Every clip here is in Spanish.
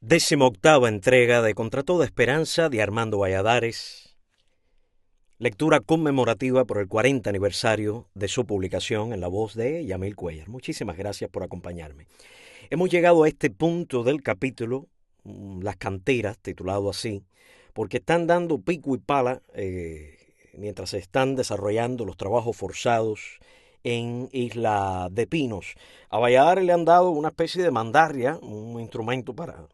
18ª entrega de Contra toda esperanza de Armando Valladares, lectura conmemorativa por el 40 aniversario de su publicación en la voz de Yamil Cuellar. Muchísimas gracias por acompañarme. Hemos llegado a este punto del capítulo, Las canteras, titulado así, porque están dando pico y pala mientras se están desarrollando los trabajos forzados en Isla de Pinos. A Valladares le han dado una especie de mandarria, un instrumento para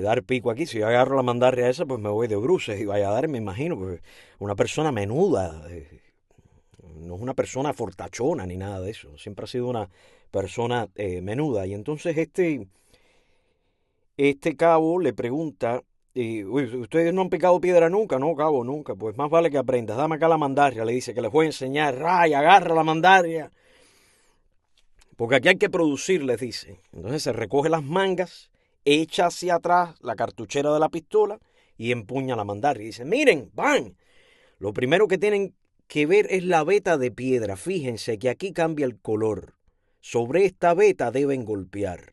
dar pico aquí. Si yo agarro la mandarria esa, pues me voy de bruces. Y Valladares, me imagino, pues, una persona menuda, no es una persona fortachona ni nada de eso. Siempre ha sido una persona menuda. Y entonces este cabo le pregunta, ¿ustedes no han picado piedra nunca? No, cabo, nunca. Pues más vale que aprendas. Dame acá la mandarria. Le dice que les voy a enseñar. ¡Ray, agarra la mandarria! Porque aquí hay que producir, les dice. Entonces se recoge las mangas, echa hacia atrás la cartuchera de la pistola y empuña la mandarria. Y dice, miren, van. Lo primero que tienen que ver es la veta de piedra. Fíjense que aquí cambia el color. Sobre esta veta deben golpear.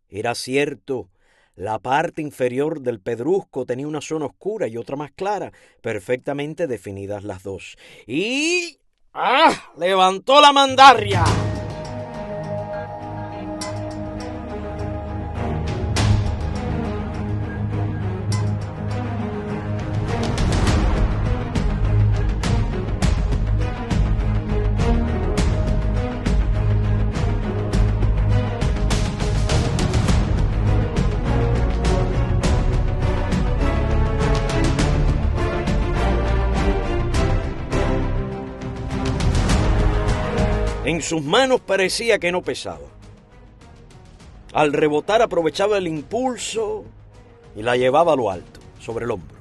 Era cierto. La parte inferior del pedrusco tenía una zona oscura y otra más clara, perfectamente definidas las dos. Y... ¡ah! ¡Levantó la mandarria! En sus manos parecía que no pesaba. Al rebotar aprovechaba el impulso y la llevaba a lo alto, sobre el hombro.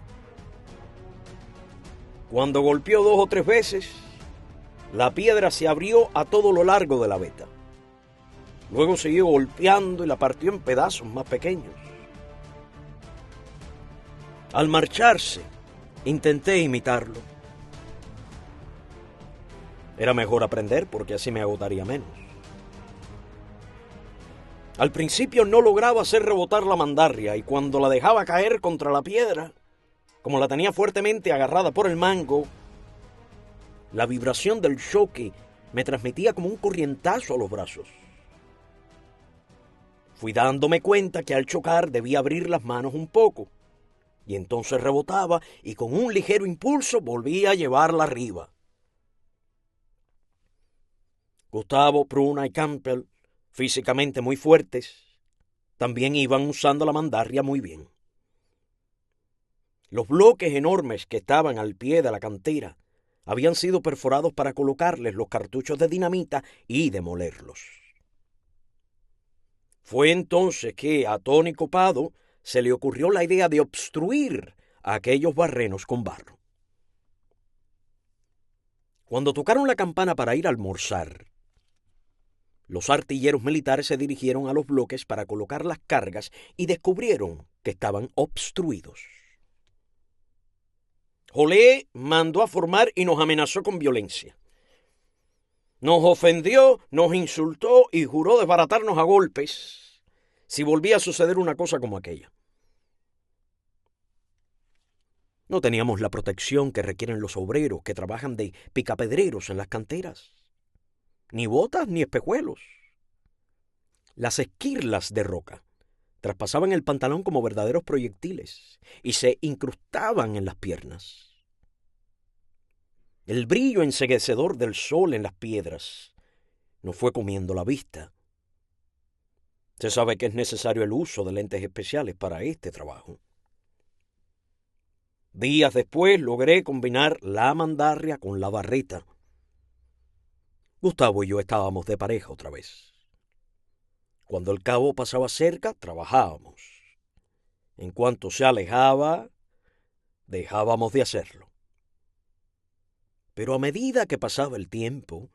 Cuando golpeó 2 o 3 veces, la piedra se abrió a todo lo largo de la veta. Luego siguió golpeando y la partió en pedazos más pequeños. Al marcharse, intenté imitarlo. Era mejor aprender porque así me agotaría menos. Al principio no lograba hacer rebotar la mandarria y cuando la dejaba caer contra la piedra, como la tenía fuertemente agarrada por el mango, la vibración del choque me transmitía como un corrientazo a los brazos. Fui dándome cuenta que al chocar debía abrir las manos un poco, y entonces rebotaba y con un ligero impulso volvía a llevarla arriba. Gustavo, Pruna y Campbell, físicamente muy fuertes, también iban usando la mandarria muy bien. Los bloques enormes que estaban al pie de la cantera habían sido perforados para colocarles los cartuchos de dinamita y demolerlos. Fue entonces que a Tony Copado se le ocurrió la idea de obstruir a aquellos barrenos con barro. Cuando tocaron la campana para ir a almorzar, los artilleros militares se dirigieron a los bloques para colocar las cargas y descubrieron que estaban obstruidos. Jolé mandó a formar y nos amenazó con violencia. Nos ofendió, nos insultó y juró desbaratarnos a golpes si volvía a suceder una cosa como aquella. No teníamos la protección que requieren los obreros que trabajan de picapedreros en las canteras, ni botas ni espejuelos. Las esquirlas de roca traspasaban el pantalón como verdaderos proyectiles y se incrustaban en las piernas. El brillo enceguecedor del sol en las piedras nos fue comiendo la vista. Se sabe que es necesario el uso de lentes especiales para este trabajo. Días después logré combinar la mandarria con la barreta. Gustavo y yo estábamos de pareja otra vez. Cuando el cabo pasaba cerca, trabajábamos. En cuanto se alejaba, dejábamos de hacerlo. Pero a medida que pasaba el tiempo,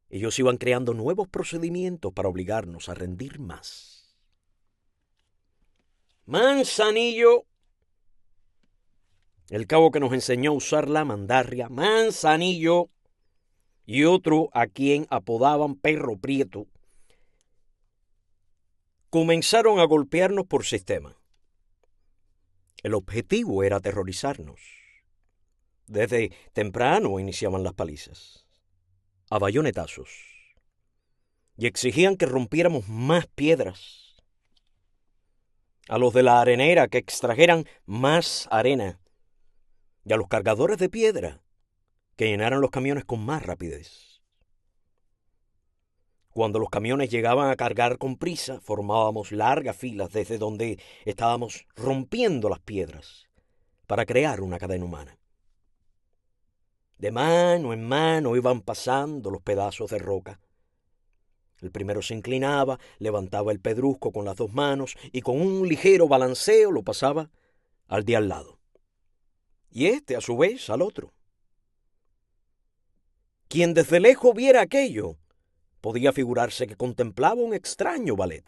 ellos iban creando nuevos procedimientos para obligarnos a rendir más. Manzanillo, el cabo que nos enseñó a usar la mandarria, Manzanillo, y otro a quien apodaban Perro Prieto, comenzaron a golpearnos por sistema. El objetivo era aterrorizarnos. Desde temprano iniciaban las palizas, a bayonetazos, y exigían que rompiéramos más piedras. A los de la arenera que extrajeran más arena, y a los cargadores de piedra que llenaran los camiones con más rapidez. Cuando los camiones llegaban a cargar con prisa, formábamos largas filas desde donde estábamos rompiendo las piedras para crear una cadena humana. De mano en mano iban pasando los pedazos de roca. El primero se inclinaba, levantaba el pedrusco con las dos manos y con un ligero balanceo lo pasaba al de al lado. Y este, a su vez, al otro. Quien desde lejos viera aquello, podía figurarse que contemplaba un extraño ballet.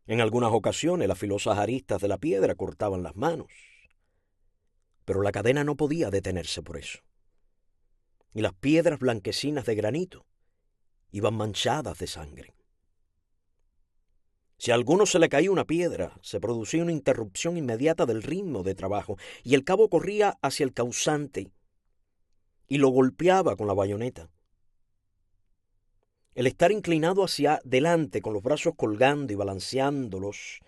En algunas ocasiones las filosas aristas de la piedra cortaban las manos, pero la cadena no podía detenerse por eso. Y las piedras blanquecinas de granito iban manchadas de sangre. Si a alguno se le caía una piedra, se producía una interrupción inmediata del ritmo de trabajo y el cabo corría hacia el causante y lo golpeaba con la bayoneta. El estar inclinado hacia delante con los brazos colgando y balanceándolos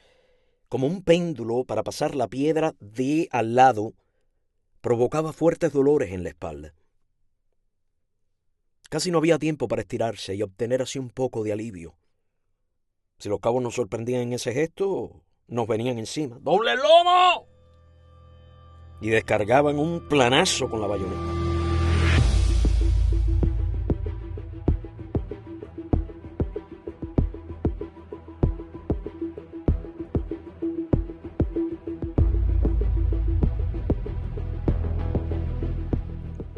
como un péndulo para pasar la piedra de al lado provocaba fuertes dolores en la espalda. Casi no había tiempo para estirarse y obtener así un poco de alivio. Si los cabos nos sorprendían en ese gesto, nos venían encima. ¡Doble el lomo! Y descargaban un planazo con la bayoneta.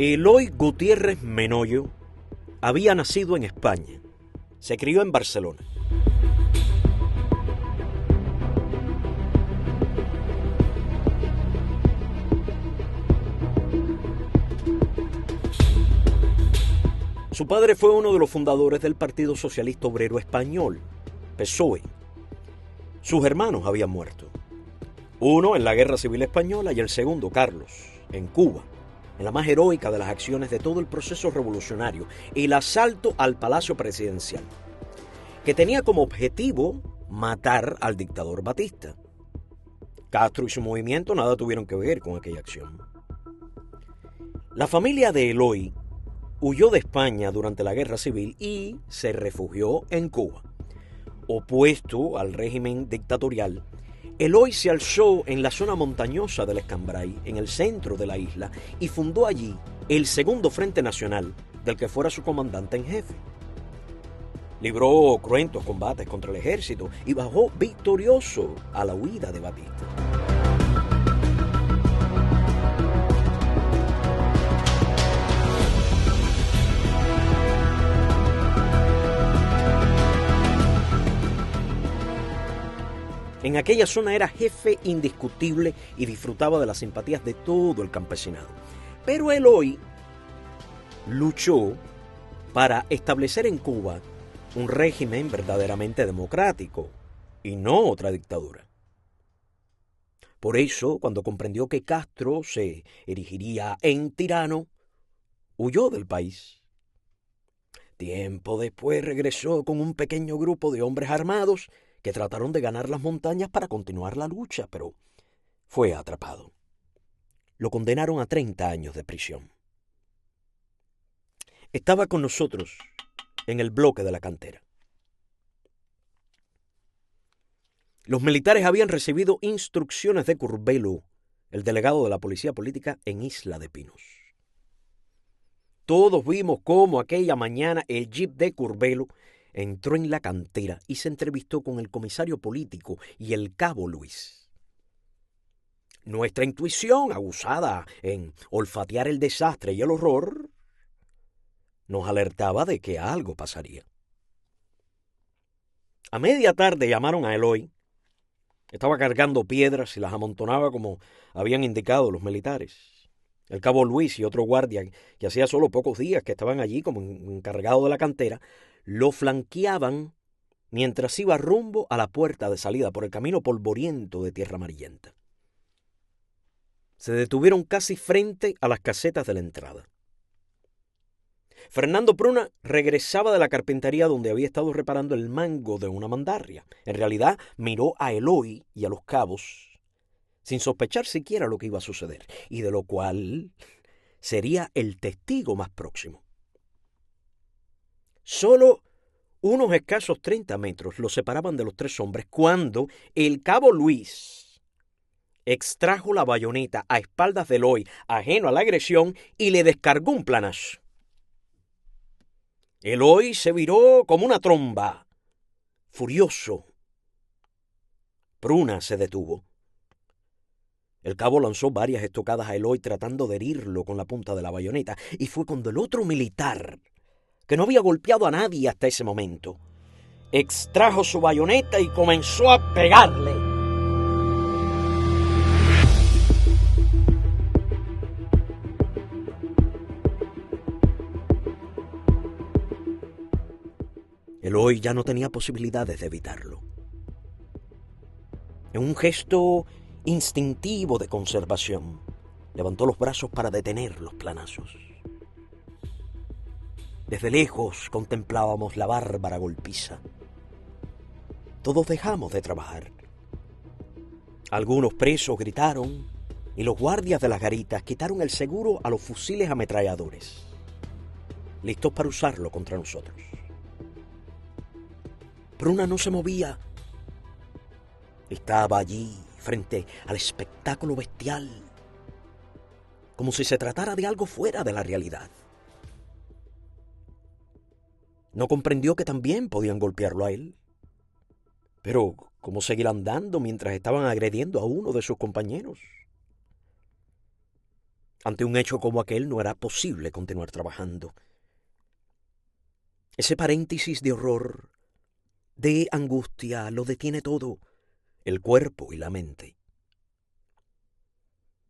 Eloy Gutiérrez Menoyo había nacido en España. Se crió en Barcelona. Su padre fue uno de los fundadores del Partido Socialista Obrero Español, PSOE. Sus hermanos habían muerto. Uno en la Guerra Civil Española y el segundo, Carlos, en Cuba, en la más heroica de las acciones de todo el proceso revolucionario, el asalto al Palacio Presidencial, que tenía como objetivo matar al dictador Batista. Castro y su movimiento nada tuvieron que ver con aquella acción. La familia de Eloy huyó de España durante la Guerra Civil y se refugió en Cuba. Opuesto al régimen dictatorial, Eloy se alzó en la zona montañosa del Escambray, en el centro de la isla, y fundó allí el Segundo Frente Nacional, del que fuera su comandante en jefe. Libró cruentos combates contra el ejército y bajó victorioso a la huida de Batista. En aquella zona era jefe indiscutible y disfrutaba de las simpatías de todo el campesinado. Pero Eloy luchó para establecer en Cuba un régimen verdaderamente democrático y no otra dictadura. Por eso, cuando comprendió que Castro se erigiría en tirano, huyó del país. Tiempo después regresó con un pequeño grupo de hombres armados que trataron de ganar las montañas para continuar la lucha, pero fue atrapado. Lo condenaron a 30 años de prisión. Estaba con nosotros en el bloque de la cantera. Los militares habían recibido instrucciones de Curbelo, el delegado de la policía política en Isla de Pinos. Todos vimos cómo aquella mañana el jeep de Curbelo entró en la cantera y se entrevistó con el comisario político y el cabo Luis. Nuestra intuición, aguzada en olfatear el desastre y el horror, nos alertaba de que algo pasaría. A media tarde llamaron a Eloy. Estaba cargando piedras y las amontonaba como habían indicado los militares. El cabo Luis y otro guardia, que hacía solo pocos días que estaban allí como encargados de la cantera, lo flanqueaban mientras iba rumbo a la puerta de salida por el camino polvoriento de Tierra Amarillenta. Se detuvieron casi frente a las casetas de la entrada. Fernando Pruna regresaba de la carpintería donde había estado reparando el mango de una mandarria. En realidad, miró a Eloy y a los cabos sin sospechar siquiera lo que iba a suceder, y de lo cual sería el testigo más próximo. Solo unos escasos 30 metros los separaban de los tres hombres cuando el cabo Luis extrajo la bayoneta a espaldas de Eloy, ajeno a la agresión, y le descargó un planazo. Eloy se viró como una tromba, furioso. Pruna se detuvo. El cabo lanzó varias estocadas a Eloy tratando de herirlo con la punta de la bayoneta, y fue cuando el otro militar, que no había golpeado a nadie hasta ese momento, extrajo su bayoneta y comenzó a pegarle. Eloy ya no tenía posibilidades de evitarlo. En un gesto instintivo de conservación, levantó los brazos para detener los planazos. Desde lejos contemplábamos la bárbara golpiza. Todos dejamos de trabajar. Algunos presos gritaron y los guardias de las garitas quitaron el seguro a los fusiles ametralladores, listos para usarlo contra nosotros. Pruna no se movía. Estaba allí, frente al espectáculo bestial, como si se tratara de algo fuera de la realidad. No comprendió que también podían golpearlo a él. Pero, ¿cómo seguir andando mientras estaban agrediendo a uno de sus compañeros? Ante un hecho como aquel no era posible continuar trabajando. Ese paréntesis de horror, de angustia, lo detiene todo, el cuerpo y la mente.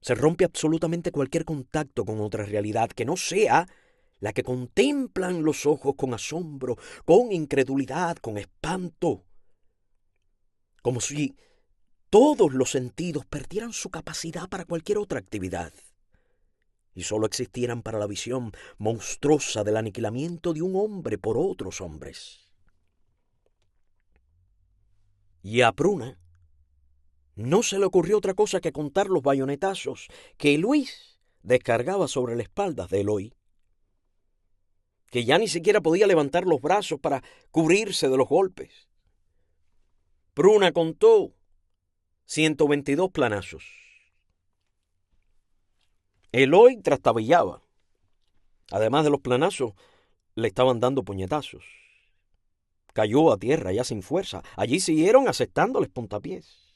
Se rompe absolutamente cualquier contacto con otra realidad que no sea la que contemplan los ojos con asombro, con incredulidad, con espanto, como si todos los sentidos perdieran su capacidad para cualquier otra actividad y solo existieran para la visión monstruosa del aniquilamiento de un hombre por otros hombres. Y a Pruna no se le ocurrió otra cosa que contar los bayonetazos que Luis descargaba sobre las espaldas de Eloy, que ya ni siquiera podía levantar los brazos para cubrirse de los golpes. Pruna contó 122 planazos. Eloy trastabillaba. Además de los planazos, le estaban dando puñetazos. Cayó a tierra ya sin fuerza. Allí siguieron asestándoles puntapiés.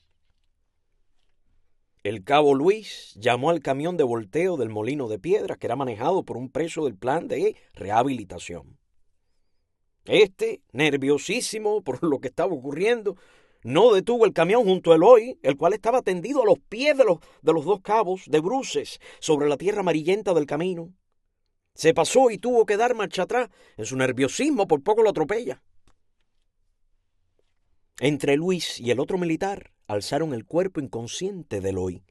El cabo Luis llamó al camión de volteo del molino de piedras que era manejado por un preso del plan de rehabilitación. Nerviosísimo por lo que estaba ocurriendo, no detuvo el camión junto a Eloy, el cual estaba tendido a los pies de los dos cabos de bruces sobre la tierra amarillenta del camino. Se pasó y tuvo que dar marcha atrás. En su nerviosismo por poco lo atropella. Entre Luis y el otro militar alzaron el cuerpo inconsciente de Eloy.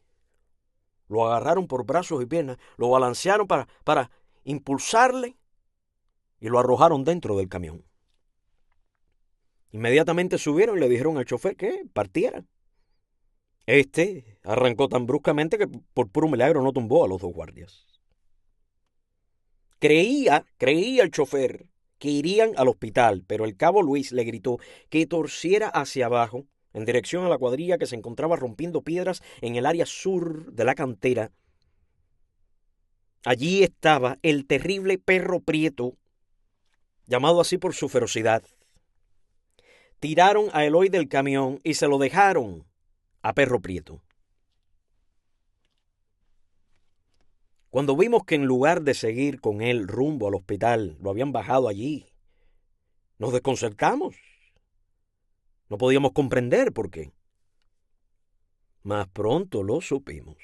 Lo agarraron por brazos y piernas, lo balancearon para impulsarle y lo arrojaron dentro del camión. Inmediatamente subieron y le dijeron al chofer que partiera. Arrancó tan bruscamente que por puro milagro no tumbó a los dos guardias. Creía el chofer que irían al hospital, pero el cabo Luis le gritó que torciera hacia abajo, en dirección a la cuadrilla que se encontraba rompiendo piedras en el área sur de la cantera. Allí estaba el terrible perro prieto, llamado así por su ferocidad. Tiraron a Eloy del camión y se lo dejaron a perro prieto. Cuando vimos que en lugar de seguir con él rumbo al hospital, lo habían bajado allí, nos desconcertamos. No podíamos comprender por qué. Mas pronto lo supimos.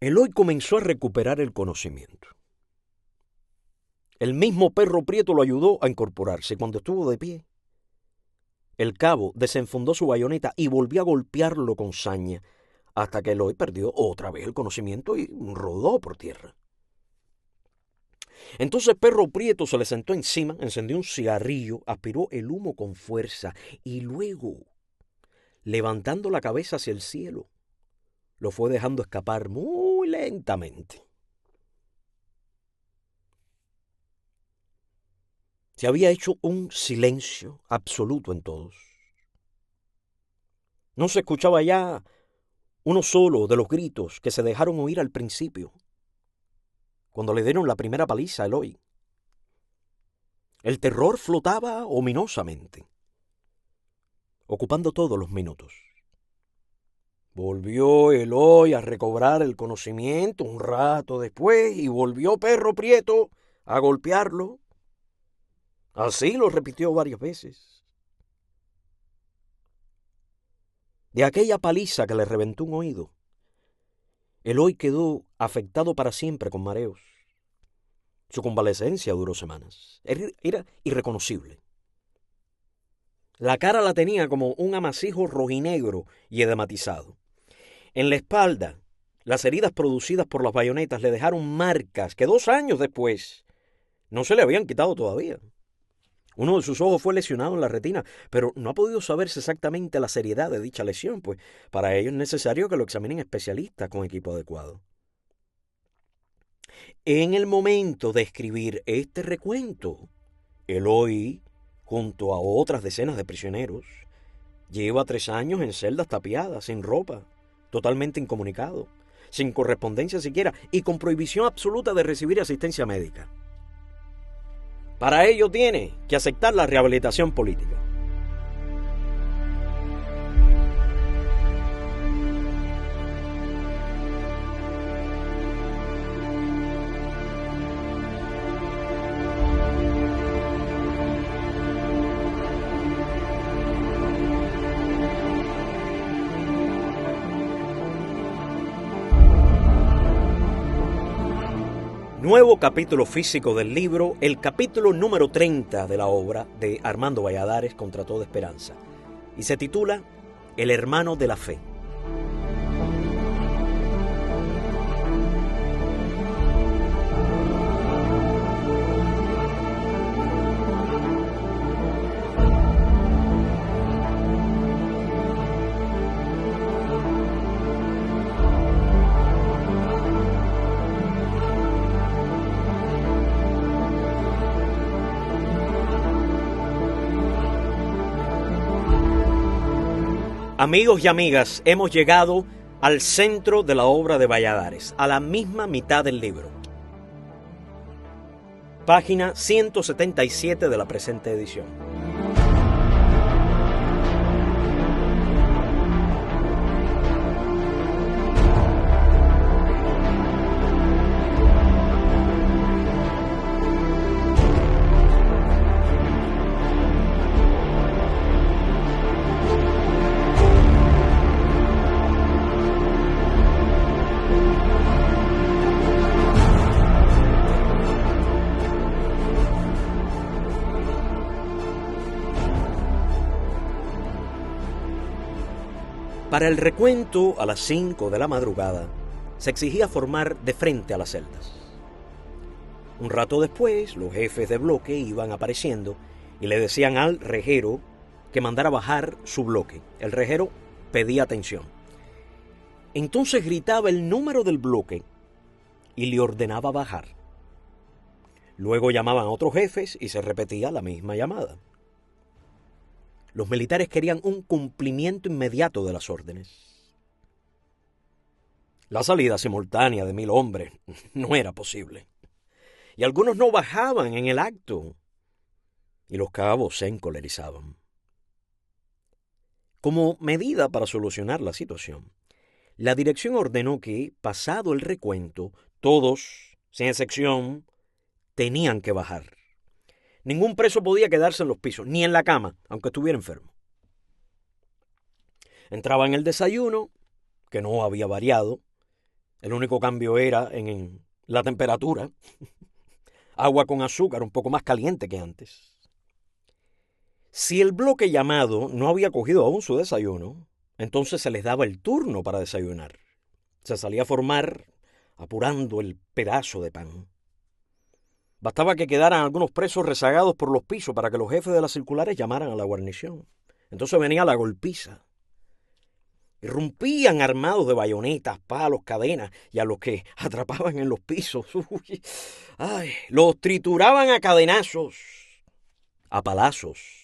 Eloy comenzó a recuperar el conocimiento. El mismo Perro Prieto lo ayudó a incorporarse. Cuando estuvo de pie, el cabo desenfundó su bayoneta y volvió a golpearlo con saña, hasta que Eloy perdió otra vez el conocimiento y rodó por tierra. Entonces Perro Prieto se le sentó encima, encendió un cigarrillo, aspiró el humo con fuerza y luego, levantando la cabeza hacia el cielo, lo fue dejando escapar muy lentamente. Se había hecho un silencio absoluto en todos. No se escuchaba ya uno solo de los gritos que se dejaron oír al principio, cuando le dieron la primera paliza a Eloy. El terror flotaba ominosamente, ocupando todos los minutos. Volvió Eloy a recobrar el conocimiento un rato después y volvió Perro Prieto a golpearlo. Así lo repitió varias veces. De aquella paliza que le reventó un oído, Eloy quedó afectado para siempre con mareos. Su convalecencia duró semanas. Era irreconocible. La cara la tenía como un amasijo rojinegro y edematizado. En la espalda, las heridas producidas por las bayonetas le dejaron marcas que 2 años después no se le habían quitado todavía. Uno de sus ojos fue lesionado en la retina, pero no ha podido saberse exactamente la seriedad de dicha lesión, pues para ello es necesario que lo examinen especialistas con equipo adecuado. En el momento de escribir este recuento, Eloy, junto a otras decenas de prisioneros, lleva 3 años en celdas tapiadas, sin ropa, totalmente incomunicado, sin correspondencia siquiera y con prohibición absoluta de recibir asistencia médica. Para ello tiene que aceptar la rehabilitación política. Nuevo capítulo físico del libro, el capítulo número 30 de la obra de Armando Valladares contra toda esperanza, y se titula El hermano de la fe. Amigos y amigas, hemos llegado al centro de la obra de Valladares, a la misma mitad del libro. Página 177 de la presente edición. Para el recuento, a las 5 de la madrugada, se exigía formar de frente a las celdas. Un rato después, los jefes de bloque iban apareciendo y le decían al rejero que mandara bajar su bloque. El rejero pedía atención. Entonces gritaba el número del bloque y le ordenaba bajar. Luego llamaban a otros jefes y se repetía la misma llamada. Los militares querían un cumplimiento inmediato de las órdenes. La salida simultánea de 1000 hombres no era posible. Y algunos no bajaban en el acto. Y los cabos se encolerizaban. Como medida para solucionar la situación, la dirección ordenó que, pasado el recuento, todos, sin excepción, tenían que bajar. Ningún preso podía quedarse en los pisos, ni en la cama, aunque estuviera enfermo. Entraba en el desayuno, que no había variado. El único cambio era en la temperatura. agua con azúcar un poco más caliente que antes. Si el bloque llamado no había cogido aún su desayuno, entonces se les daba el turno para desayunar. Se salía a formar apurando el pedazo de pan. Bastaba que quedaran algunos presos rezagados por los pisos para que los jefes de las circulares llamaran a la guarnición. Entonces venía la golpiza. Irrumpían armados de bayonetas, palos, cadenas, y a los que atrapaban en los pisos, los trituraban a cadenazos, a palazos.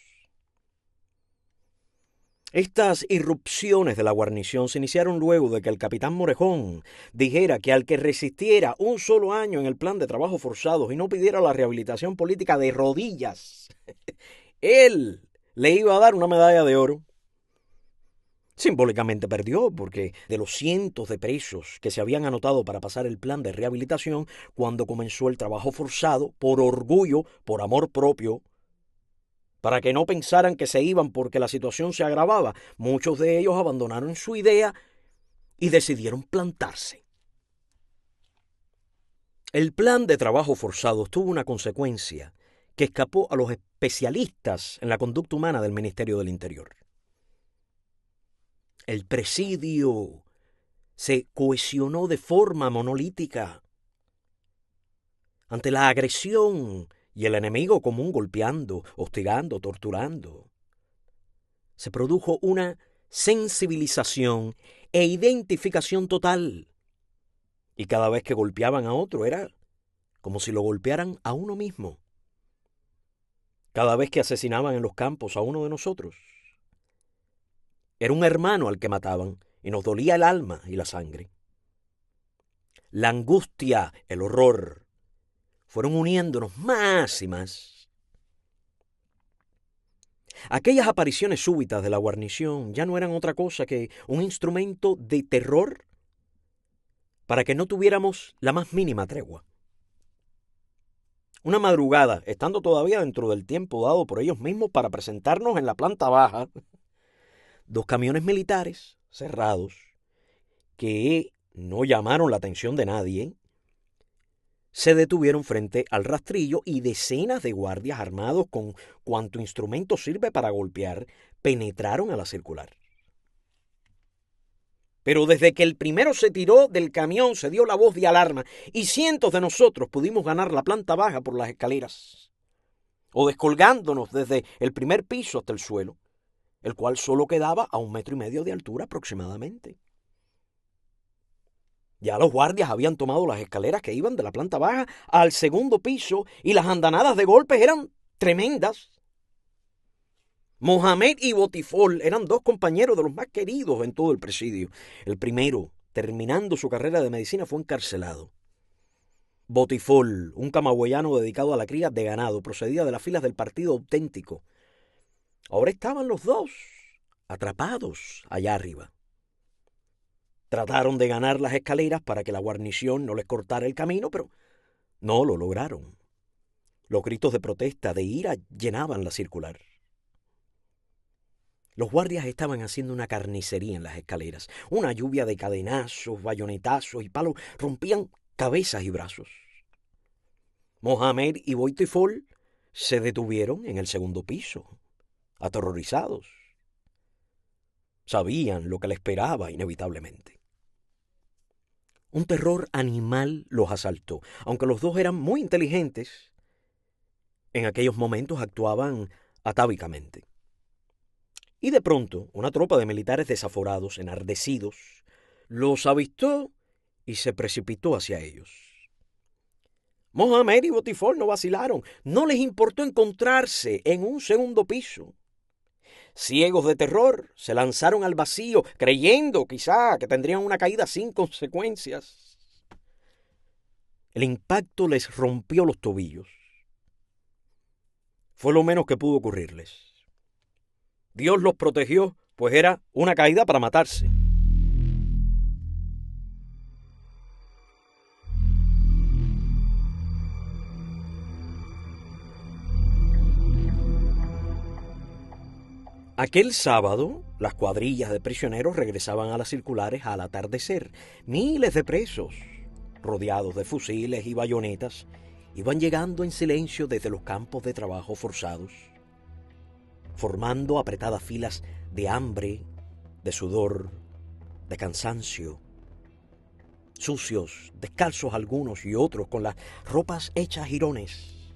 Estas irrupciones de la guarnición se iniciaron luego de que el capitán Morejón dijera que al que resistiera un solo año en el plan de trabajo forzados y no pidiera la rehabilitación política de rodillas, él le iba a dar una medalla de oro. Simbólicamente perdió, porque de los cientos de presos que se habían anotado para pasar el plan de rehabilitación, cuando comenzó el trabajo forzado, por orgullo, por amor propio, para que no pensaran que se iban porque la situación se agravaba, muchos de ellos abandonaron su idea y decidieron plantarse. El plan de trabajo forzado tuvo una consecuencia que escapó a los especialistas en la conducta humana del Ministerio del Interior. El presidio se cohesionó de forma monolítica ante la agresión y el enemigo común golpeando, hostigando, torturando. Se produjo una sensibilización e identificación total. Y cada vez que golpeaban a otro era como si lo golpearan a uno mismo. Cada vez que asesinaban en los campos a uno de nosotros, era un hermano al que mataban y nos dolía el alma y la sangre. La angustia, el horror, fueron uniéndonos más y más. Aquellas apariciones súbitas de la guarnición ya no eran otra cosa que un instrumento de terror para que no tuviéramos la más mínima tregua. Una madrugada, estando todavía dentro del tiempo dado por ellos mismos para presentarnos en la planta baja, 2 camiones militares cerrados, que no llamaron la atención de nadie, se detuvieron frente al rastrillo y decenas de guardias armados con cuanto instrumento sirve para golpear penetraron a la circular. Pero desde que el primero se tiró del camión se dio la voz de alarma y cientos de nosotros pudimos ganar la planta baja por las escaleras o descolgándonos desde el primer piso hasta el suelo, el cual solo quedaba a 1,5 metros de altura aproximadamente. Ya los guardias habían tomado las escaleras que iban de la planta baja al segundo piso y las andanadas de golpes eran tremendas. Mohamed y Botifol eran 2 compañeros de los más queridos en todo el presidio. El primero, terminando su carrera de medicina, fue encarcelado. Botifol, un camagüeyano dedicado a la cría de ganado, procedía de las filas del Partido Auténtico. Ahora estaban los 2 atrapados allá arriba. Trataron de ganar las escaleras para que la guarnición no les cortara el camino, pero no lo lograron. Los gritos de protesta, de ira, llenaban la circular. Los guardias estaban haciendo una carnicería en las escaleras. Una lluvia de cadenazos, bayonetazos y palos rompían cabezas y brazos. Mohamed y Botifol se detuvieron en el segundo piso, aterrorizados. Sabían lo que les esperaba inevitablemente. Un terror animal los asaltó. Aunque los 2 eran muy inteligentes, en aquellos momentos actuaban atávicamente. Y de pronto, una tropa de militares desaforados, enardecidos, los avistó y se precipitó hacia ellos. Mohamed y Botifol no vacilaron. No les importó encontrarse en un segundo piso. Ciegos de terror, se lanzaron al vacío, creyendo quizá que tendrían una caída sin consecuencias. El impacto les rompió los tobillos. Fue lo menos que pudo ocurrirles. Dios los protegió, pues era una caída para matarse. Aquel sábado, las cuadrillas de prisioneros regresaban a las circulares al atardecer. Miles de presos, rodeados de fusiles y bayonetas, iban llegando en silencio desde los campos de trabajo forzados, formando apretadas filas de hambre, de sudor, de cansancio, sucios, descalzos algunos y otros, con las ropas hechas jirones.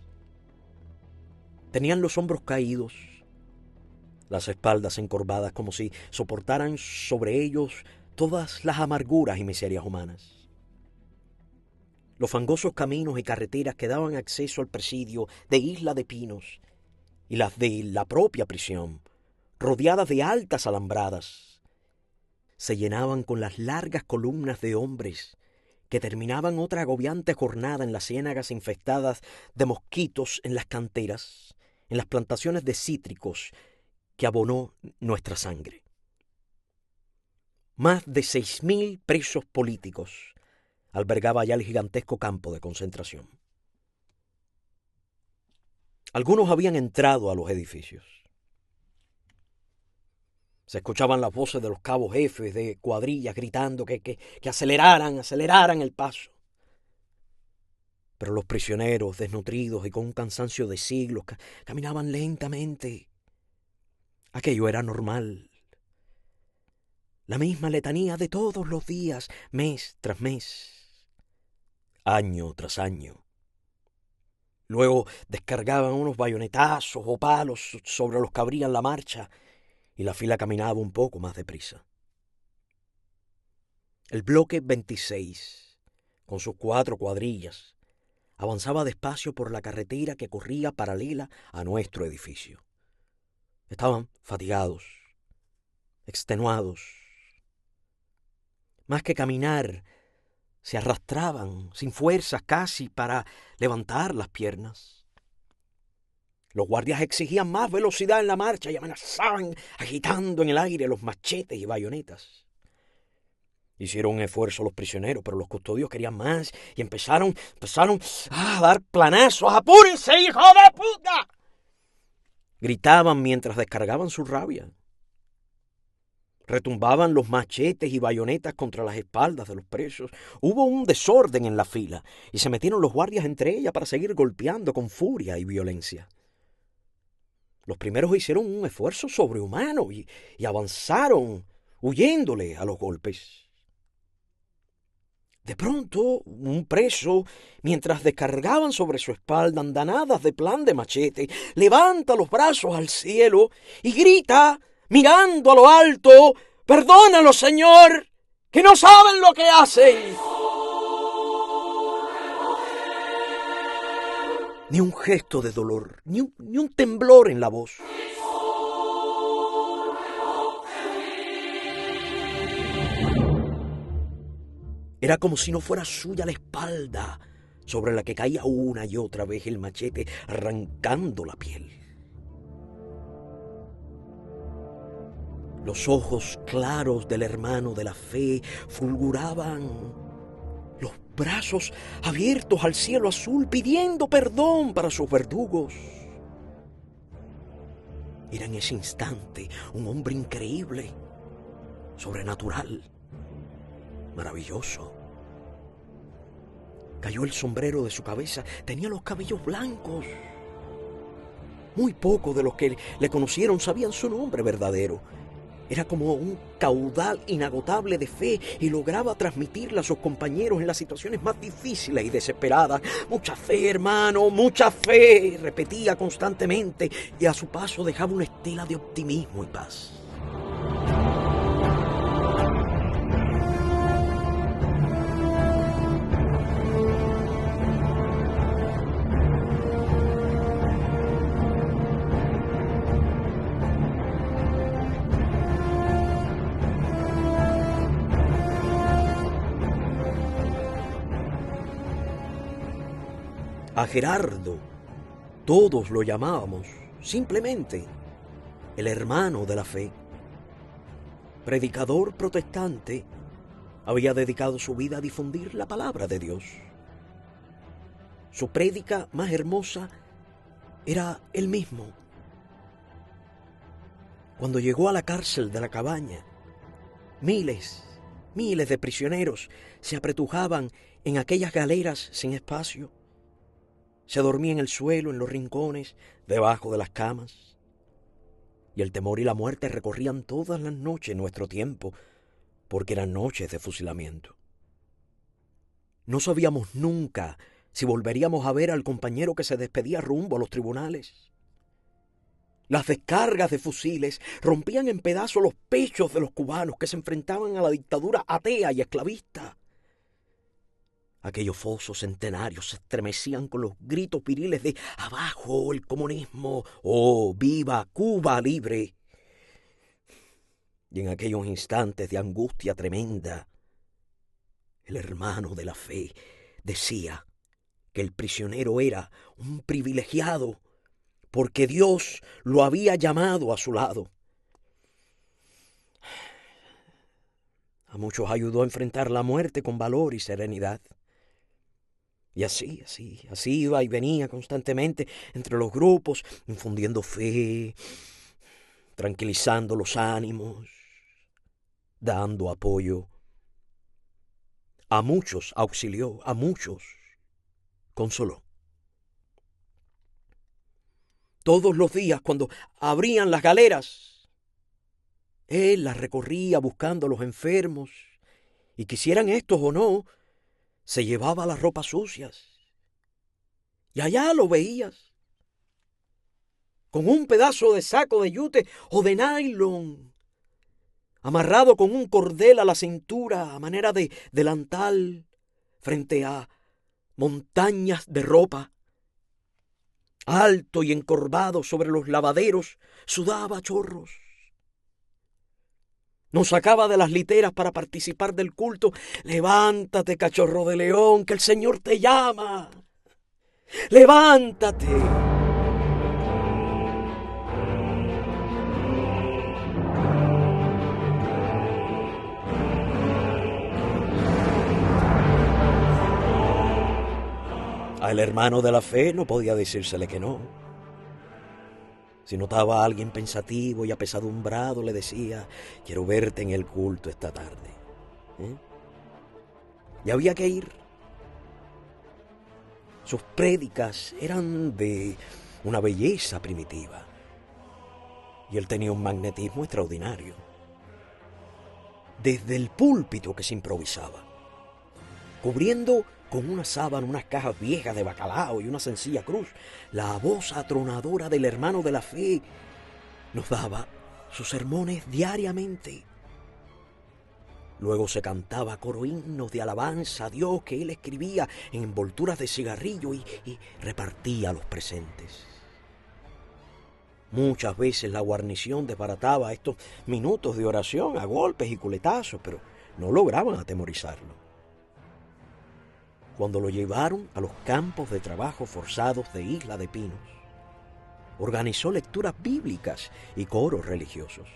Tenían los hombros caídos, las espaldas encorvadas, como si soportaran sobre ellos todas las amarguras y miserias humanas. Los fangosos caminos y carreteras que daban acceso al presidio de Isla de Pinos y las de la propia prisión, rodeadas de altas alambradas, se llenaban con las largas columnas de hombres que terminaban otra agobiante jornada en las ciénagas infestadas de mosquitos, en las canteras, en las plantaciones de cítricos que abonó nuestra sangre. Más de 6.000 presos políticos albergaba ya el gigantesco campo de concentración. Algunos habían entrado a los edificios. Se escuchaban las voces de los cabos jefes de cuadrillas gritando que aceleraran el paso. Pero los prisioneros, desnutridos y con un cansancio de siglos, caminaban lentamente. Aquello era normal. La misma letanía de todos los días, mes tras mes, año tras año. Luego descargaban unos bayonetazos o palos sobre los que abrían la marcha y la fila caminaba un poco más deprisa. El bloque 26, con sus 4 cuadrillas, avanzaba despacio por la carretera que corría paralela a nuestro edificio. Estaban fatigados, extenuados. Más que caminar, se arrastraban sin fuerzas casi para levantar las piernas. Los guardias exigían más velocidad en la marcha y amenazaban agitando en el aire los machetes y bayonetas. Hicieron un esfuerzo los prisioneros, pero los custodios querían más y empezaron a dar planazos. ¡Apúrense, hijo de puta!, gritaban mientras descargaban su rabia. Retumbaban los machetes y bayonetas contra las espaldas de los presos. Hubo un desorden en la fila y se metieron los guardias entre ellas para seguir golpeando con furia y violencia. Los primeros hicieron un esfuerzo sobrehumano y avanzaron, huyéndole a los golpes. De pronto, un preso, mientras descargaban sobre su espalda andanadas de plan de machete, levanta los brazos al cielo y grita, mirando a lo alto: «¡Perdónalo, Señor, que no saben lo que hacen!». Ni un gesto de dolor, ni un temblor en la voz. Era como si no fuera suya la espalda sobre la que caía una y otra vez el machete, arrancando la piel. Los ojos claros del hermano de la fe fulguraban, los brazos abiertos al cielo azul pidiendo perdón para sus verdugos. Era en ese instante un hombre increíble, sobrenatural, maravilloso. Cayó el sombrero de su cabeza, tenía los cabellos blancos. Muy pocos de los que le conocieron sabían su nombre verdadero. Era como un caudal inagotable de fe y lograba transmitirla a sus compañeros en las situaciones más difíciles y desesperadas. «Mucha fe, hermano, mucha fe», repetía constantemente, y a su paso dejaba una estela de optimismo y paz. A Gerardo todos lo llamábamos simplemente el hermano de la fe. Predicador protestante, había dedicado su vida a difundir la palabra de Dios. Su prédica más hermosa era él mismo. Cuando llegó a la cárcel de la Cabaña, miles de prisioneros se apretujaban en aquellas galeras sin espacio. Se dormía en el suelo, en los rincones, debajo de las camas. Y el temor y la muerte recorrían todas las noches nuestro tiempo, porque eran noches de fusilamiento. No sabíamos nunca si volveríamos a ver al compañero que se despedía rumbo a los tribunales. Las descargas de fusiles rompían en pedazos los pechos de los cubanos que se enfrentaban a la dictadura atea y esclavista. Aquellos fosos centenarios se estremecían con los gritos viriles de «¡Abajo el comunismo! ¡Oh, viva Cuba libre!». Y en aquellos instantes de angustia tremenda, el hermano de la fe decía que el prisionero era un privilegiado porque Dios lo había llamado a su lado. A muchos ayudó a enfrentar la muerte con valor y serenidad. Y así iba y venía constantemente entre los grupos, infundiendo fe, tranquilizando los ánimos, dando apoyo. A muchos auxilió, a muchos consoló. Todos los días, cuando abrían las galeras, él las recorría buscando a los enfermos, y quisieran estos o no, se llevaba las ropas sucias. Y allá lo veías, con un pedazo de saco de yute o de nylon, amarrado con un cordel a la cintura a manera de delantal, frente a montañas de ropa. Alto y encorvado sobre los lavaderos, sudaba a chorros. Nos sacaba de las literas para participar del culto. «Levántate, cachorro de león, que el Señor te llama. ¡Levántate!». Al hermano de la fe no podía decírsele que no. Si notaba a alguien pensativo y apesadumbrado, le decía: «Quiero verte en el culto esta tarde». Y había que ir. Sus prédicas eran de una belleza primitiva. Y él tenía un magnetismo extraordinario. Desde el púlpito que se improvisaba, cubriendo con una sábana unas cajas viejas de bacalao y una sencilla cruz, la voz atronadora del hermano de la fe nos daba sus sermones diariamente. Luego se cantaba coro himnos de alabanza a Dios que él escribía en envolturas de cigarrillo y repartía a los presentes. Muchas veces la guarnición desbarataba estos minutos de oración a golpes y culetazos, pero no lograban atemorizarlo. Cuando lo llevaron a los campos de trabajo forzados de Isla de Pinos, organizó lecturas bíblicas y coros religiosos.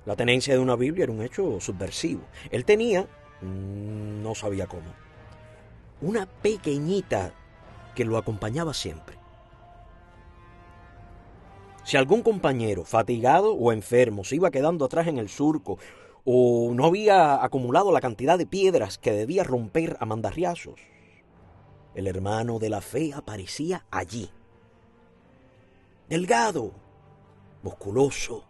La tenencia de una Biblia era un hecho subversivo. Él tenía, no sabía cómo, una pequeñita que lo acompañaba siempre. Si algún compañero, fatigado o enfermo, se iba quedando atrás en el surco, o no había acumulado la cantidad de piedras que debía romper a mandarriazos, el hermano de la fe aparecía allí. Delgado, musculoso,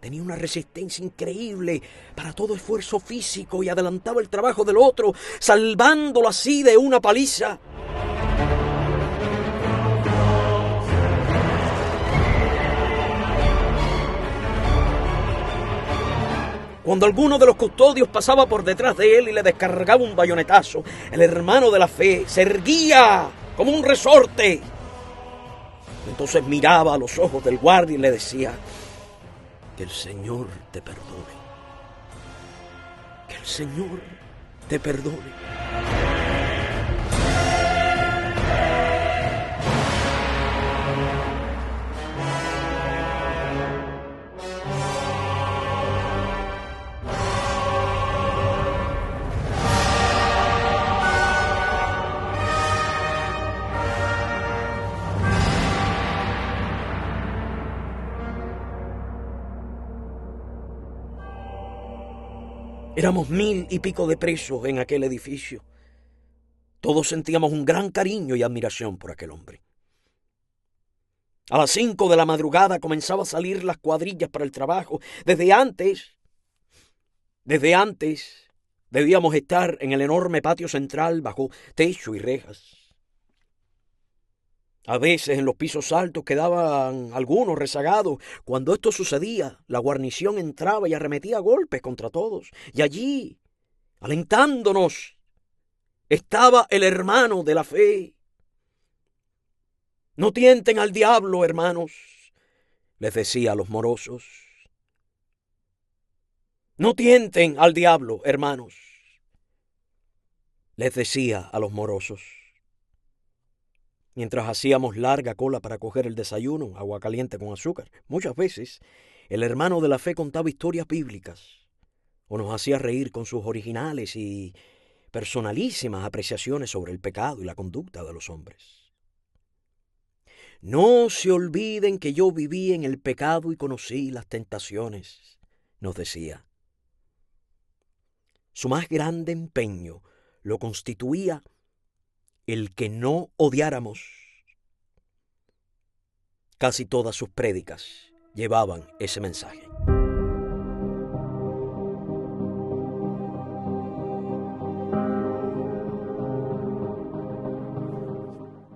tenía una resistencia increíble para todo esfuerzo físico y adelantaba el trabajo del otro, salvándolo así de una paliza. Cuando alguno de los custodios pasaba por detrás de él y le descargaba un bayonetazo, el hermano de la fe se erguía como un resorte. Entonces miraba a los ojos del guardia y le decía: «Que el Señor te perdone. Que el Señor te perdone». Éramos 1000 y pico de presos en aquel edificio. Todos sentíamos un gran cariño y admiración por aquel hombre. A las 5 de la madrugada comenzaba a salir las cuadrillas para el trabajo. Desde antes, debíamos estar en el enorme patio central bajo techo y rejas. A veces en los pisos altos quedaban algunos rezagados. Cuando esto sucedía, la guarnición entraba y arremetía a golpes contra todos. Y allí, alentándonos, estaba el hermano de la fe. No tienten al diablo, hermanos, les decía a los morosos. No tienten al diablo, hermanos, les decía a los morosos. Mientras hacíamos larga cola para coger el desayuno, agua caliente con azúcar, muchas veces el hermano de la fe contaba historias bíblicas o nos hacía reír con sus originales y personalísimas apreciaciones sobre el pecado y la conducta de los hombres. No se olviden que yo viví en el pecado y conocí las tentaciones, nos decía. Su más grande empeño lo constituía el que no odiáramos. Casi todas sus prédicas llevaban ese mensaje.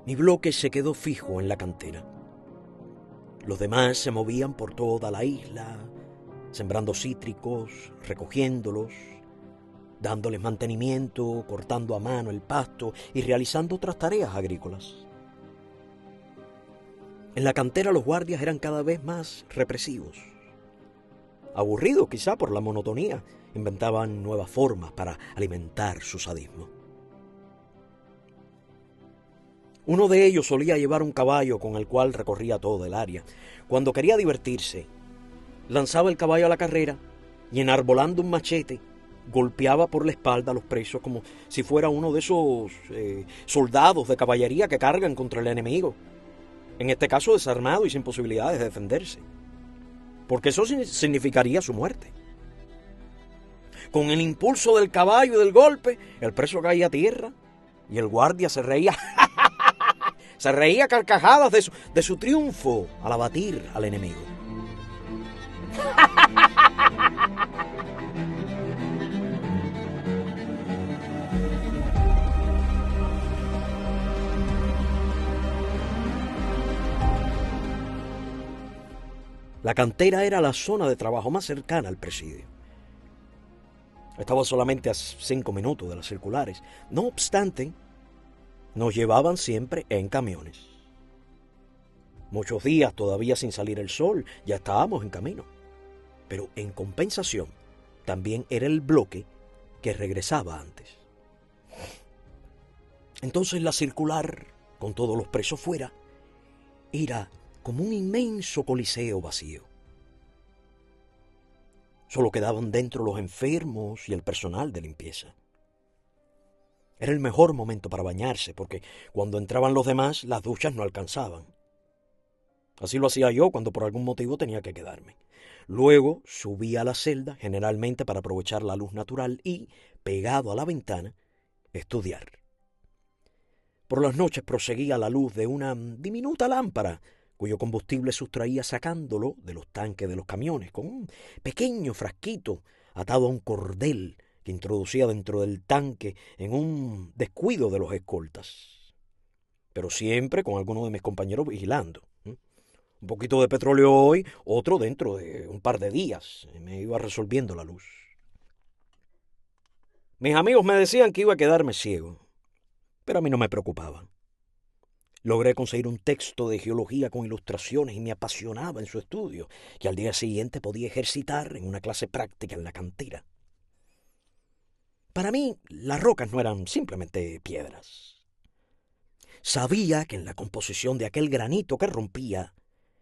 Mi bloque se quedó fijo en la cantera. Los demás se movían por toda la isla, sembrando cítricos, recogiéndolos, dándoles mantenimiento, cortando a mano el pasto y realizando otras tareas agrícolas. En la cantera los guardias eran cada vez más represivos. Aburridos quizá por la monotonía, inventaban nuevas formas para alimentar su sadismo. Uno de ellos solía llevar un caballo con el cual recorría todo el área. Cuando quería divertirse, lanzaba el caballo a la carrera y, enarbolando un machete, golpeaba por la espalda a los presos como si fuera uno de esos soldados de caballería que cargan contra el enemigo. En este caso desarmado y sin posibilidades de defenderse, porque eso significaría su muerte. Con el impulso del caballo y del golpe, el preso caía a tierra y el guardia se reía se reía a carcajadas de su triunfo al abatir al enemigo. La cantera era la zona de trabajo más cercana al presidio. Estaba solamente a 5 minutos de las circulares. No obstante, nos llevaban siempre en camiones. Muchos días, todavía sin salir el sol, ya estábamos en camino. Pero en compensación, también era el bloque que regresaba antes. Entonces la circular, con todos los presos fuera, era como un inmenso coliseo vacío. Solo quedaban dentro los enfermos y el personal de limpieza. Era el mejor momento para bañarse, porque cuando entraban los demás, las duchas no alcanzaban. Así lo hacía yo cuando por algún motivo tenía que quedarme. Luego subía a la celda, generalmente para aprovechar la luz natural y, pegado a la ventana, estudiar. Por las noches proseguía a la luz de una diminuta lámpara, cuyo combustible sustraía sacándolo de los tanques de los camiones, con un pequeño frasquito atado a un cordel que introducía dentro del tanque en un descuido de los escoltas. Pero siempre con alguno de mis compañeros vigilando. Un poquito de petróleo hoy, otro dentro de un par de días. Me iba resolviendo la luz. Mis amigos me decían que iba a quedarme ciego, pero a mí no me preocupaba. Logré conseguir un texto de geología con ilustraciones y me apasionaba en su estudio, que al día siguiente podía ejercitar en una clase práctica en la cantera. Para mí, las rocas no eran simplemente piedras. Sabía que en la composición de aquel granito que rompía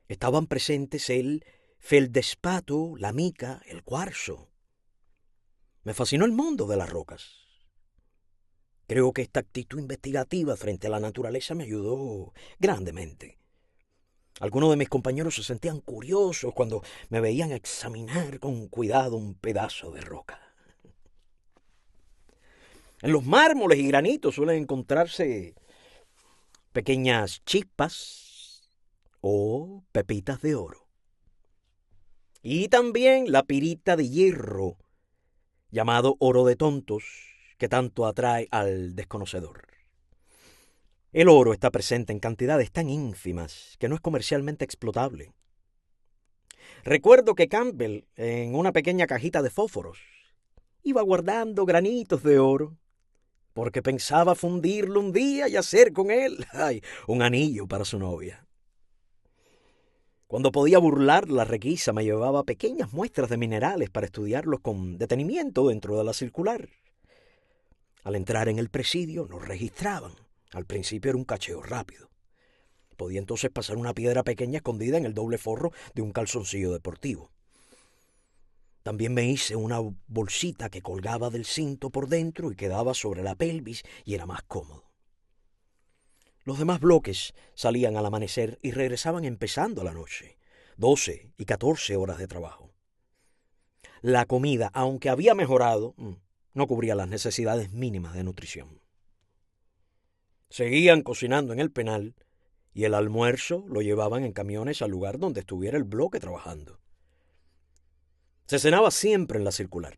estaban presentes el feldespato, la mica, el cuarzo. Me fascinó el mundo de las rocas. Creo que esta actitud investigativa frente a la naturaleza me ayudó grandemente. Algunos de mis compañeros se sentían curiosos cuando me veían examinar con cuidado un pedazo de roca. En los mármoles y granitos suelen encontrarse pequeñas chispas o pepitas de oro. Y también la pirita de hierro, llamado oro de tontos, que tanto atrae al desconocedor. El oro está presente en cantidades tan ínfimas que no es comercialmente explotable. Recuerdo que Campbell, en una pequeña cajita de fósforos, iba guardando granitos de oro, porque pensaba fundirlo un día y hacer con él un anillo para su novia. Cuando podía burlar la requisa, me llevaba pequeñas muestras de minerales para estudiarlos con detenimiento dentro de la circular. Al entrar en el presidio nos registraban. Al principio era un cacheo rápido. Podía entonces pasar una piedra pequeña escondida en el doble forro de un calzoncillo deportivo. También me hice una bolsita que colgaba del cinto por dentro y quedaba sobre la pelvis y era más cómodo. Los demás bloques salían al amanecer y regresaban empezando la noche. 12 y 14 horas de trabajo. La comida, aunque había mejorado, no cubría las necesidades mínimas de nutrición. Seguían cocinando en el penal y el almuerzo lo llevaban en camiones al lugar donde estuviera el bloque trabajando. Se cenaba siempre en la circular.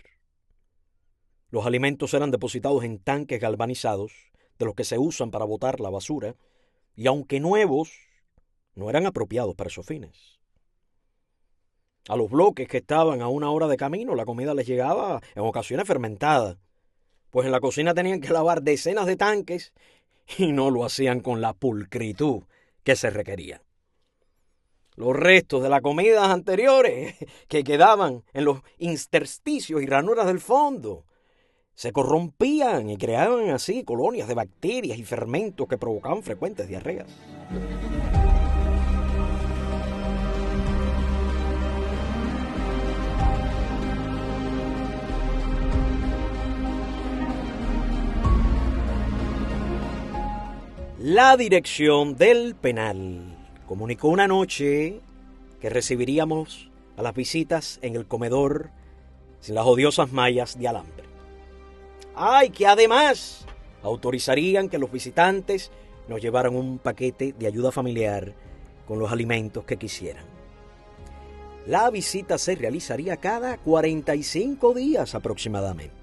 Los alimentos eran depositados en tanques galvanizados, de los que se usan para botar la basura, y aunque nuevos, no eran apropiados para esos fines. A los bloques que estaban a una hora de camino, la comida les llegaba en ocasiones fermentada, pues en la cocina tenían que lavar decenas de tanques y no lo hacían con la pulcritud que se requería. Los restos de las comidas anteriores que quedaban en los intersticios y ranuras del fondo se corrompían y creaban así colonias de bacterias y fermentos que provocaban frecuentes diarreas. La dirección del penal comunicó una noche que recibiríamos a las visitas en el comedor sin las odiosas mallas de alambre. Que además autorizarían que los visitantes nos llevaran un paquete de ayuda familiar con los alimentos que quisieran. La visita se realizaría cada 45 días aproximadamente.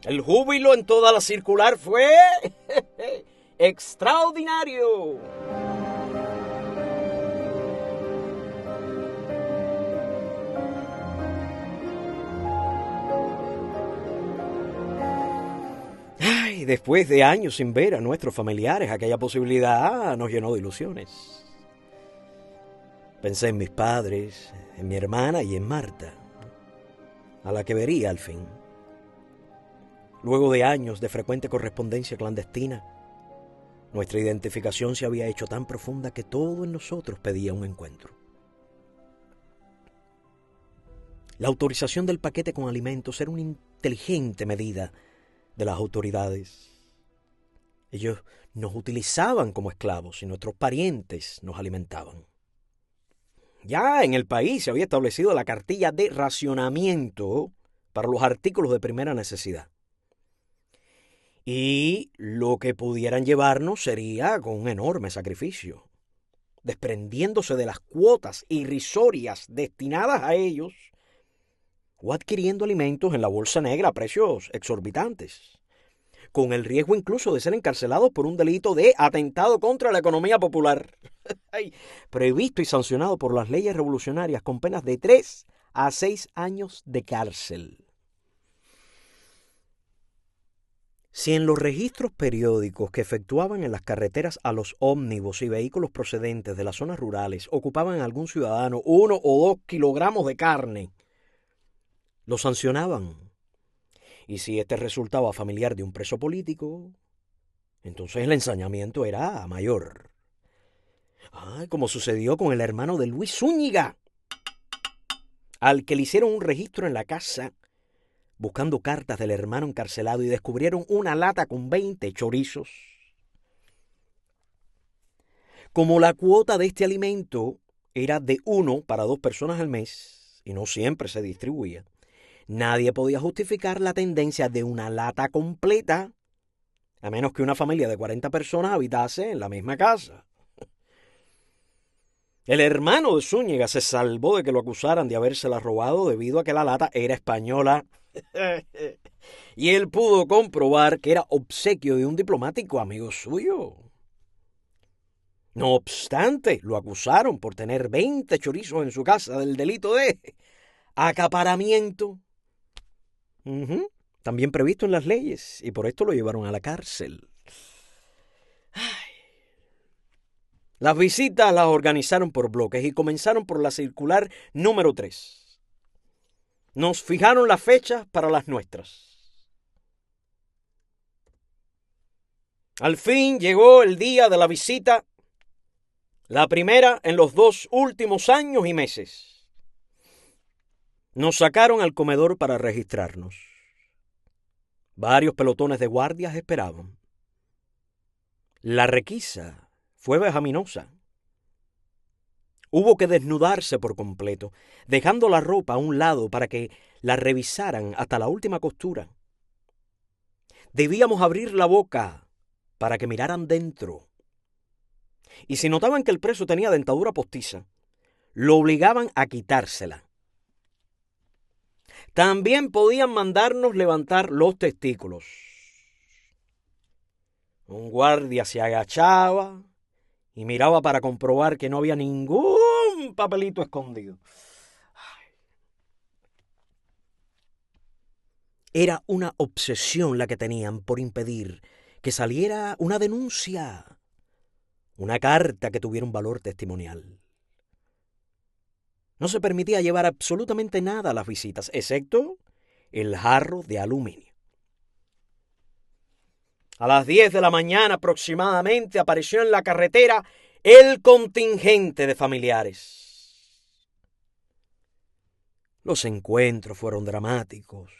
El júbilo en toda la circular fue extraordinario. Después de años sin ver a nuestros familiares, aquella posibilidad nos llenó de ilusiones. Pensé en mis padres, en mi hermana y en Marta, a la que vería al fin. Luego de años de frecuente correspondencia clandestina, nuestra identificación se había hecho tan profunda que todo en nosotros pedía un encuentro. La autorización del paquete con alimentos era una inteligente medida de las autoridades. Ellos nos utilizaban como esclavos y nuestros parientes nos alimentaban. Ya en el país se había establecido la cartilla de racionamiento para los artículos de primera necesidad. Y lo que pudieran llevarnos sería con un enorme sacrificio, desprendiéndose de las cuotas irrisorias destinadas a ellos o adquiriendo alimentos en la bolsa negra a precios exorbitantes, con el riesgo incluso de ser encarcelados por un delito de atentado contra la economía popular, previsto y sancionado por las leyes revolucionarias con penas de 3 a 6 años de cárcel. Si en los registros periódicos que efectuaban en las carreteras a los ómnibus y vehículos procedentes de las zonas rurales ocupaban algún ciudadano 1 o 2 kilogramos de carne, lo sancionaban. Y si este resultaba familiar de un preso político, entonces el ensañamiento era mayor. Como sucedió con el hermano de Luis Zúñiga, al que le hicieron un registro en la casa buscando cartas del hermano encarcelado y descubrieron una lata con 20 chorizos. Como la cuota de este alimento era de 1 para 2 personas al mes y no siempre se distribuía, nadie podía justificar la tendencia de una lata completa, a menos que una familia de 40 personas habitase en la misma casa. El hermano de Zúñiga se salvó de que lo acusaran de habérsela robado debido a que la lata era española. Y él pudo comprobar que era obsequio de un diplomático amigo suyo. No obstante, lo acusaron por tener 20 chorizos en su casa del delito de acaparamiento. También previsto en las leyes, y por esto lo llevaron a la cárcel. Las visitas las organizaron por bloques y comenzaron por la circular número 3. Nos fijaron las fechas para las nuestras. Al fin llegó el día de la visita, la primera en los 2 últimos años y meses. Nos sacaron al comedor para registrarnos. Varios pelotones de guardias esperaban. La requisa fue vejaminosa. Hubo que desnudarse por completo, dejando la ropa a un lado para que la revisaran hasta la última costura. Debíamos abrir la boca para que miraran dentro. Y si notaban que el preso tenía dentadura postiza, lo obligaban a quitársela. También podían mandarnos levantar los testículos. Un guardia se agachaba y miraba para comprobar que no había ningún papelito escondido. Era una obsesión la que tenían por impedir que saliera una denuncia, una carta que tuviera un valor testimonial. No se permitía llevar absolutamente nada a las visitas, excepto el jarro de aluminio. A las 10 de la mañana aproximadamente apareció en la carretera el contingente de familiares. Los encuentros fueron dramáticos,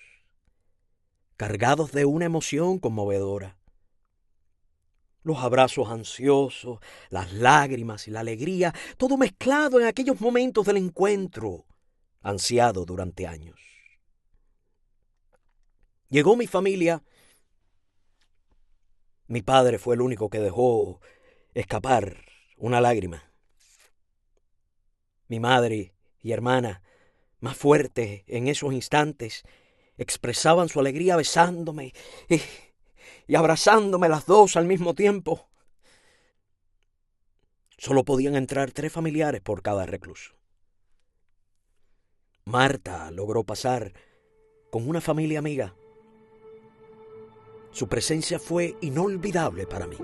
cargados de una emoción conmovedora. Los abrazos ansiosos, las lágrimas y la alegría, todo mezclado en aquellos momentos del encuentro, ansiado durante años. Llegó mi familia. Mi padre fue el único que dejó escapar una lágrima. Mi madre y hermana, más fuertes en esos instantes, expresaban su alegría besándome y abrazándome las dos al mismo tiempo. Solo podían entrar 3 familiares por cada recluso. Marta logró pasar con una familia amiga. Su presencia fue inolvidable para mí.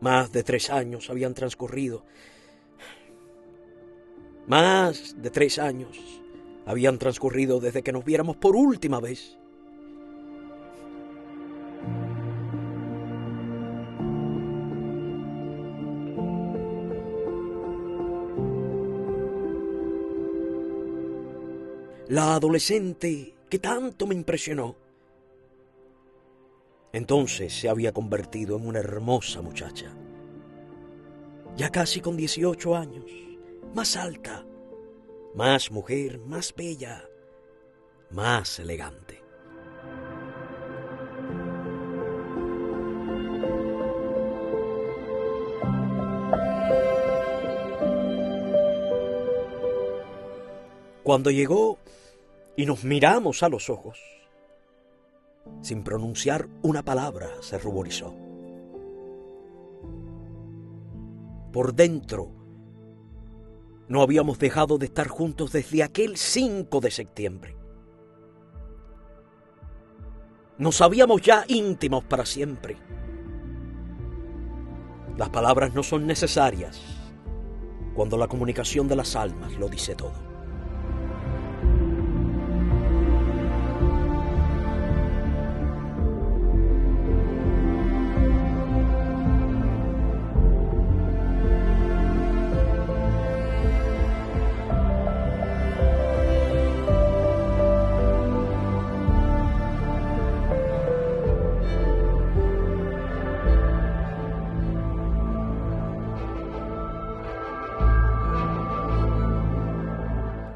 Más de 3 años habían transcurrido. Más de 3 años habían transcurrido desde que nos viéramos por última vez. La adolescente que tanto me impresionó, entonces se había convertido en una hermosa muchacha, ya casi con 18 años, más alta, más mujer, más bella, más elegante. Cuando llegó y nos miramos a los ojos, sin pronunciar una palabra, se ruborizó. Por dentro, no habíamos dejado de estar juntos desde aquel 5 de septiembre. Nos sabíamos ya íntimos para siempre. Las palabras no son necesarias cuando la comunicación de las almas lo dice todo.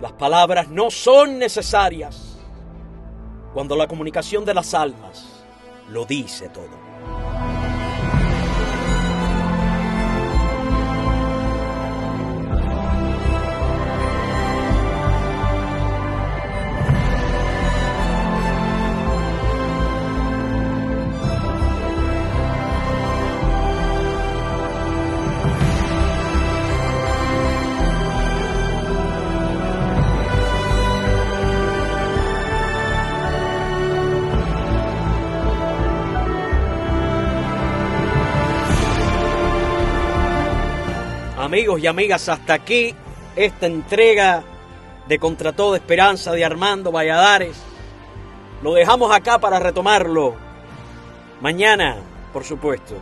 Las palabras no son necesarias cuando la comunicación de las almas lo dice todo. Amigos y amigas, hasta aquí esta entrega de Contra Toda Esperanza de Armando Valladares. Lo dejamos acá para retomarlo mañana, por supuesto.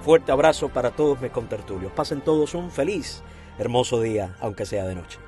Fuerte abrazo para todos mis contertulios. Pasen todos un feliz, hermoso día, aunque sea de noche.